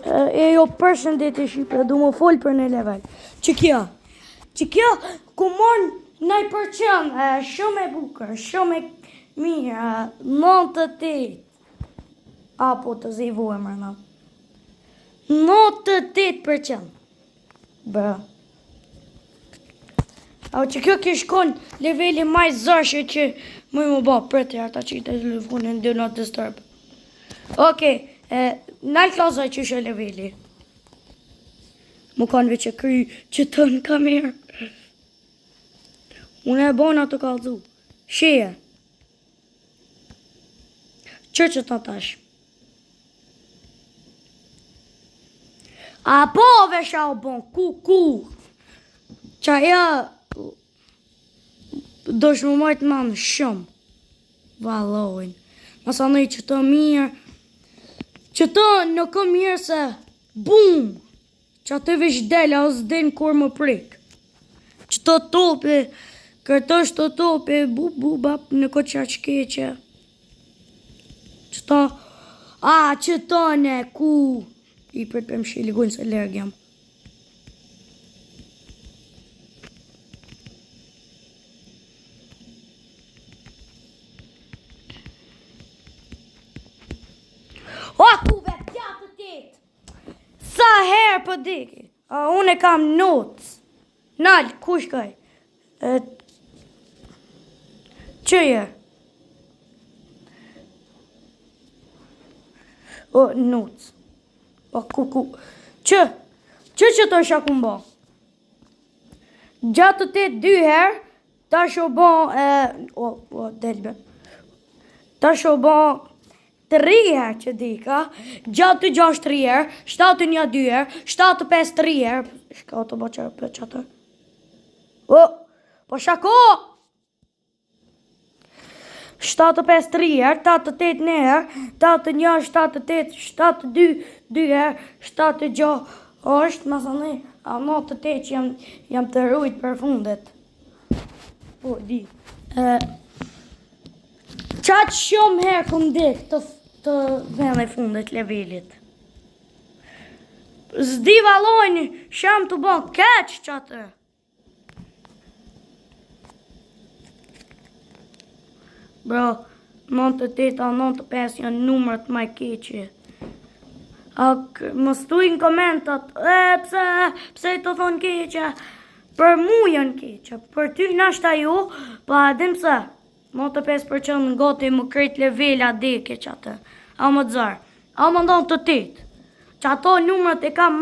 E jo përshëndetje Shqipëria, du më folë për në level. Që kjo ku mon 9%, shumë e bukër, shumë e mirë, 98. Apo të zivu e mërna. 98%. Bra. A që kjo kishkon leveli maj zëshe që më më ba për të ata që i të telefonin do not disturb. Okej, nalë klasaj që shë leveli. Më kanë veç e kry që të në kamerë. Unë e bona të kalzu. Sheje. Që të tash. A po vesha o bon, ku. Qa ja, do shmë majtë mamë shumë. Valojnë. Masa nëj që të mirë, që të nuk o mirë se bum, që atë vesh dela o s'den kur më prek. Që të topi, kërtësht të topi, bu bap në ko qa qkeqe. Që të, që të ne ku, i për të pëmshi ligujnë se lërgjam. O, ku vetja të tëtë! Sa herë për diki? Unë e kam notës. Nalë, ku shkaj? Qëje? O, notës. O, ku? Që të shaku mba? Gjatë të tëtë 2 herë, ta shobo, delbe. Ta shobo 3 herë që dika, gjatë 6 3 herë, 7 1 2 herë, 7 5 3 herë, shka të boqërë për qëtër. O, po shako! 7 5 3 herë, 8 8 1 herë, 8 1 7 8, 7 2 2 herë, 7 6 është, masani, a 9 8 që jam të rujt për fundet. Po, di. Qatë shumë herë këm dit të vene fundet levelit. Zdi valojnë, sham të bon keq qatë. Bro, 98 a 95 janë numërat maj keqe. Më stuj në komentat, pse i të thonë keqe? Për mu janë keqe, për ty nashta ju, pa adem se. 95% në gati më krejt levela dike që atë. A më të zarë. A më ndonë të tëtë. Që ato numrat e kam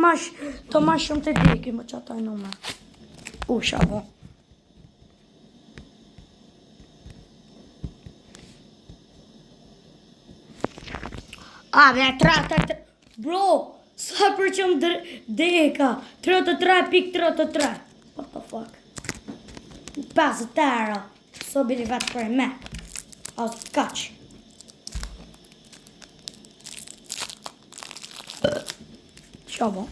të mash shumë të dike më që ato numrat. Shabo. Bro, sa për që më deka? 33.33. What the fuck? 50 euro. So bili vetë për e me. A të kaq. Shabo.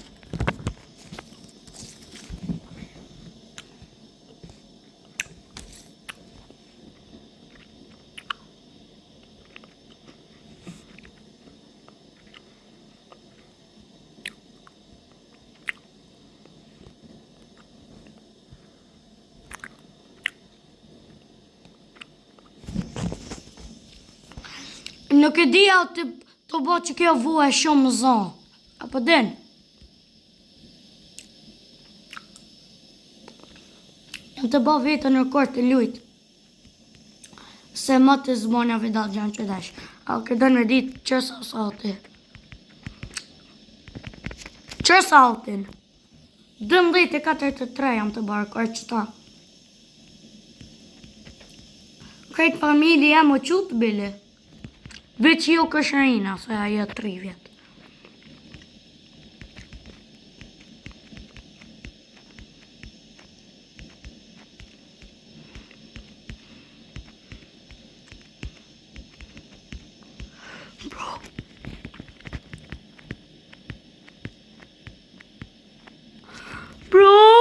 Nuk e dija të bo që kjo vua e shumë më zonë. Apo din? Jam të bo vetë në kërë të lujtë. Se më të zbonja vidal gjanë që desh. A këtë me ditë qësa salti. Qësa saltin. 12.43 jam të barë kërë që ta. Krejtë familje jam o qutë bile. Veç jo këshërina, se ajo 3 vjetë. Bro!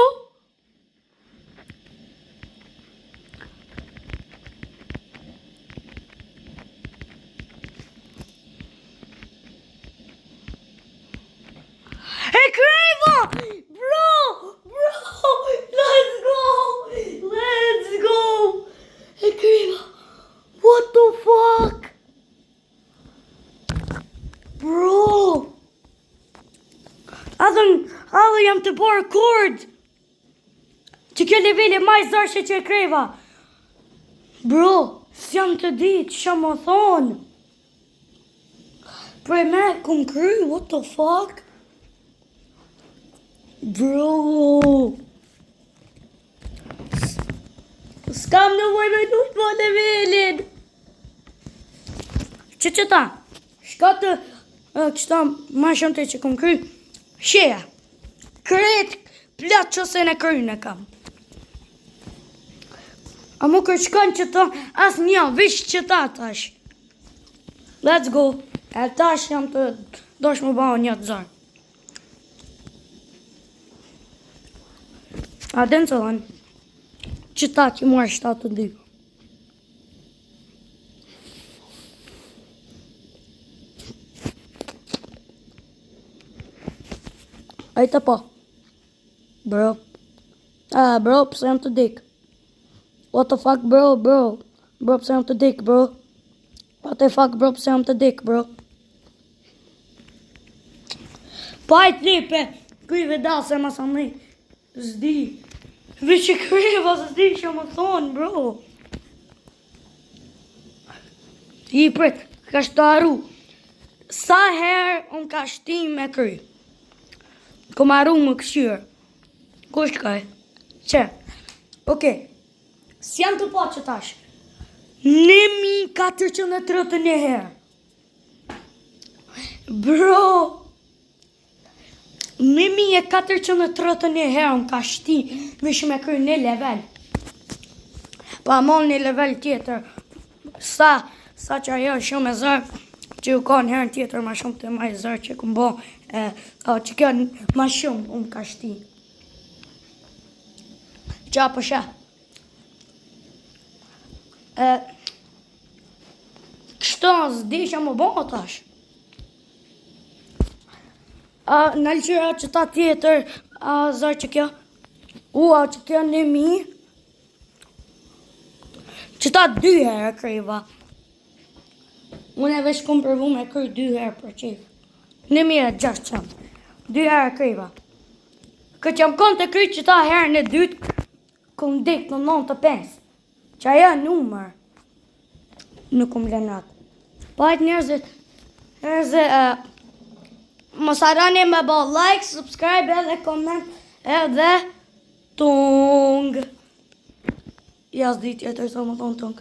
Let's go! Let's go! E kryva. What the fuck? Bro! Adhe jam të bërë rekord. Që kjo leveli ma i zarë që e kryva. Bro, s'jam të ditë, që më thonë. Pre me, kum kry, what the fuck? Bro! S'kam në vojme nuk po levelin. Që ta? Shka të kështa ma shumë të që kum kry. Sheja. Kret plot që se në kry në kam. A mu kërshkan që ta as një, vish që ta tash. Let's go. E tash jam të dosh më bëho një të zarë. A den të dhanë, që ta që muar 7-2. Ajta po. Bro. Bro, pëse jam të dik. What the fuck, bro? Bro, pëse jam të dik, bro? What the fuck, bro, pëse jam të dik, bro? Pa i tripe, kryve da se ma sa mëj, zdi. Vishë kryve, zdi që më thonë, bro. I prit, ka shtaru. Sa herë unë ka shtim me kry. Kom arru më këshyrë. Kush kaj? Që? Okej. S'jam të po që tash. 1431 herë. Bro. 1431 herë unë ka shti. Vishë me kry një level. Pa mon një level tjetër. Sa që ajo shumë e zërë. Që u ka një herën tjetër ma shumë të ma i zërë që këmë bo. Që kjo ma shumë unë ka shti. Qa përshë. Kështë zdi që më bo tash. Në lëqyra që ta tjetër, zërë që kjo. Që kjo 1000. Që ta 2 herë kryva. Unë e vesh kom përvu me kry 2 herë për qif. 1600. 2 herë kryva. Këtë jam kon të kry që ta herë në dytë, kom dik në 95. Që ajo e numër. Nuk kom lenat. Pajt njerëzit, mos harroni me bë like, subscribe edhe comment edhe tung. Ja s'di tjetër sa më thonë tung.